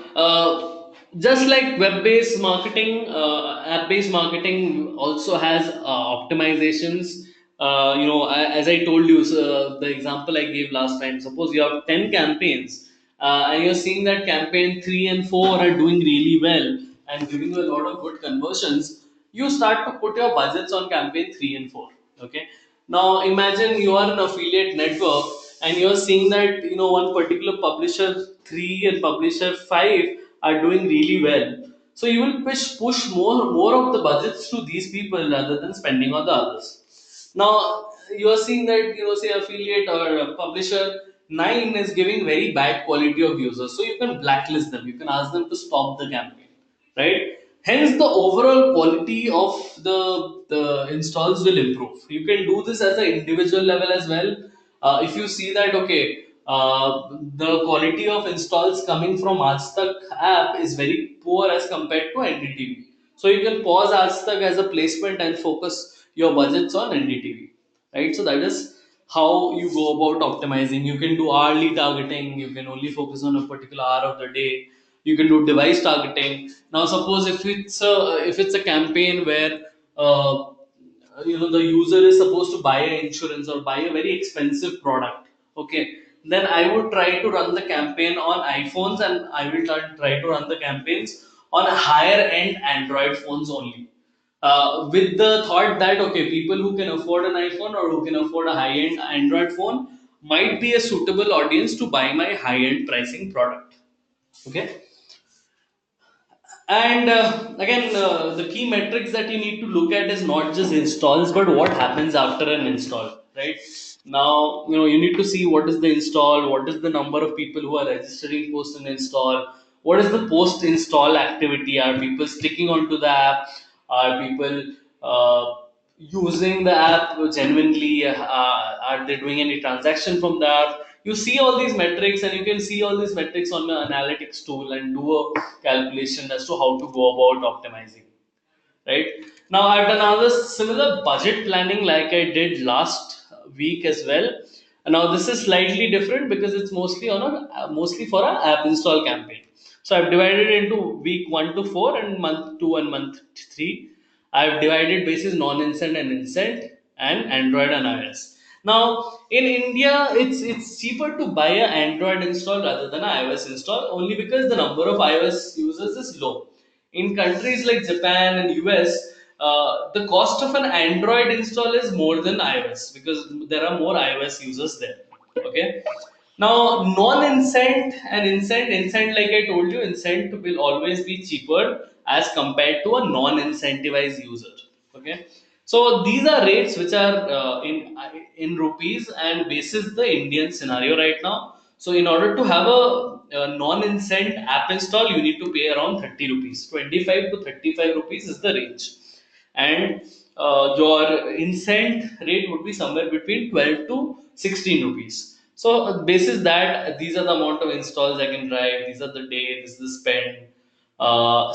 just like web-based marketing, app-based marketing also has optimizations. As I told you, so the example I gave last time, suppose you have 10 campaigns, and you're seeing that campaign 3 and 4 are doing really well and giving you a lot of good conversions, you start to put your budgets on campaign 3 and 4. Okay, now imagine you are an affiliate network and you're seeing that one particular publisher 3 and publisher 5 are doing really well. So you will push more of the budgets to these people rather than spending on the others. Now you are seeing that say affiliate or a publisher 9 is giving very bad quality of users. So you can blacklist them. You can ask them to stop the campaign, right? Hence, the overall quality of the installs will improve. You can do this as an individual level as well. If you see that, okay, the quality of installs coming from Aajtak app is very poor as compared to NDTV. So you can pause Aajtak as a placement and focus your budgets on NDTV, right? So that is how you go about optimizing. You can do hourly targeting. You can only focus on a particular hour of the day. You can do device targeting. Now suppose if it's a campaign where the user is supposed to buy an insurance or buy a very expensive product, okay, then I would try to run the campaign on iPhones, and I will try to run the campaigns on higher end Android phones only, with the thought that okay, people who can afford an iPhone or who can afford a high end Android phone might be a suitable audience to buy my high end pricing product. Okay, and again, the key metrics that you need to look at is not just installs, but what happens after an install, right? Now, you need to see what is the install, what is the number of people who are registering post an install, what is the post install activity, are people sticking onto the app, are people using the app genuinely, are they doing any transaction from the app? You see all these metrics, and you can see all these metrics on the analytics tool and do a calculation as to how to go about optimizing, right? Now I've done another similar budget planning like I did last week as well. Now this is slightly different because it's mostly for a app install campaign. So I've divided into week 1 to 4 and month 2 and month 3. I've divided basis non-incent and incent and Android and iOS. Now in India, it's cheaper to buy a Android install rather than a iOS install, only because the number of iOS users is low. In countries like Japan and US, the cost of an Android install is more than iOS because there are more iOS users there. Okay. Now, non-incent and incent, like I told you, incent will always be cheaper as compared to a non-incentivized user. Okay. So these are rates which are in rupees and basis the Indian scenario right now. So in order to have a non-incent app install, you need to pay around 30 rupees. 25 to 35 rupees is the range, and your incent rate would be somewhere between 12 to 16 rupees. So basis that, these are the amount of installs I can drive, these are the day, this is the spend.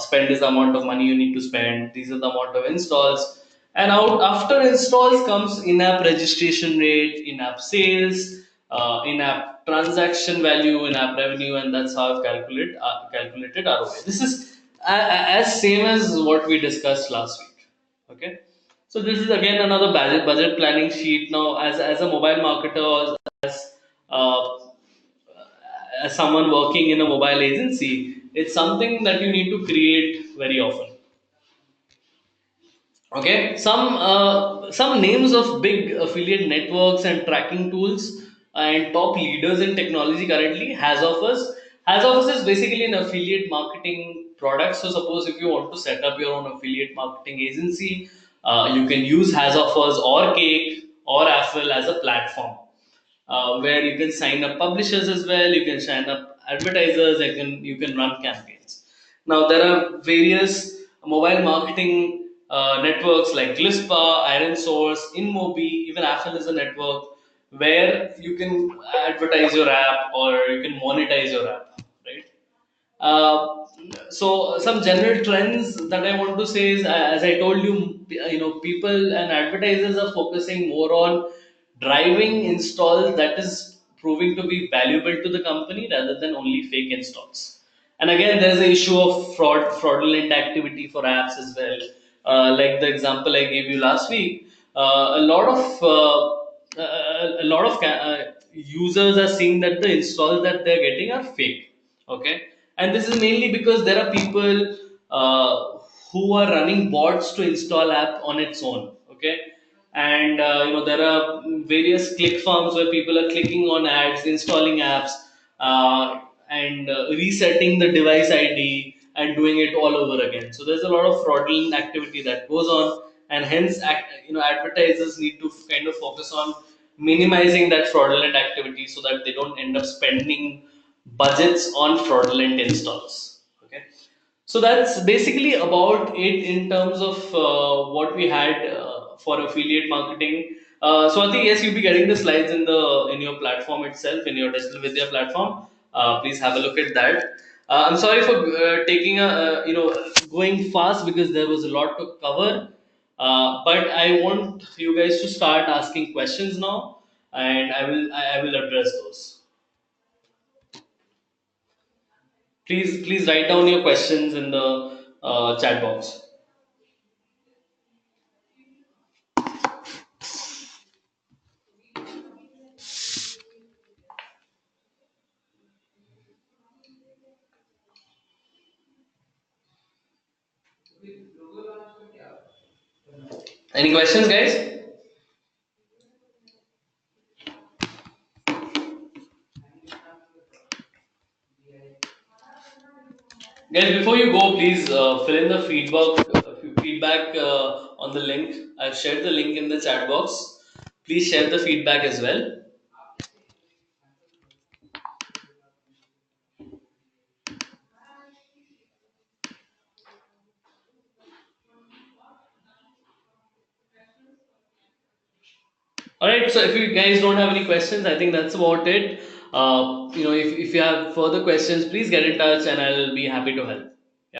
Spend is the amount of money you need to spend, these are the amount of installs, and out after installs comes in-app registration rate, in-app sales, in-app transaction value, in-app revenue, and that's how I've calculated ROI. This is as same as what we discussed last week. Okay, so this is again another budget planning sheet. Now, as a mobile marketer, or uh, as someone working in a mobile agency, it's something that you need to create very often. Okay, some names of big affiliate networks and tracking tools and top leaders in technology currently. Has offers is basically an affiliate marketing product. So suppose if you want to set up your own affiliate marketing agency, you can use Has offers or Cake or Affle as a platform, where you can sign up publishers as well. You can sign up advertisers. You can run campaigns. Now there are various mobile marketing networks like Glispa, Iron Source, InMobi, even Affle is a network where you can advertise your app or you can monetize your app, right? So some general trends that I want to say is, as I told you, people and advertisers are focusing more on driving installs that is proving to be valuable to the company rather than only fake installs. And again, there's the issue of fraudulent activity for apps as well. Like the example I gave you last week, a lot of users are seeing that the installs that they're getting are fake. Okay, and this is mainly because there are people who are running bots to install app on its own. Okay, and there are various click farms where people are clicking on ads, installing apps, and resetting the device ID and doing it all over again. So there's a lot of fraudulent activity that goes on, and hence advertisers need to kind of focus on minimizing that fraudulent activity so that they don't end up spending budgets on fraudulent installs. Okay, so that's basically about it in terms of what we had for affiliate marketing. So I think yes, you'll be getting the slides in your platform itself, in your digital Vidya platform. Please have a look at that. I'm sorry for taking a going fast because there was a lot to cover. But I want you guys to start asking questions now, and I will address those. Please write down your questions in the chat box. Any questions, guys? Guys, before you go, please fill in the feedback on the link. I've shared the link in the chat box. Please share the feedback as well. All right. So if you guys don't have any questions, I think that's about it. If you have further questions, please get in touch, and I'll be happy to help.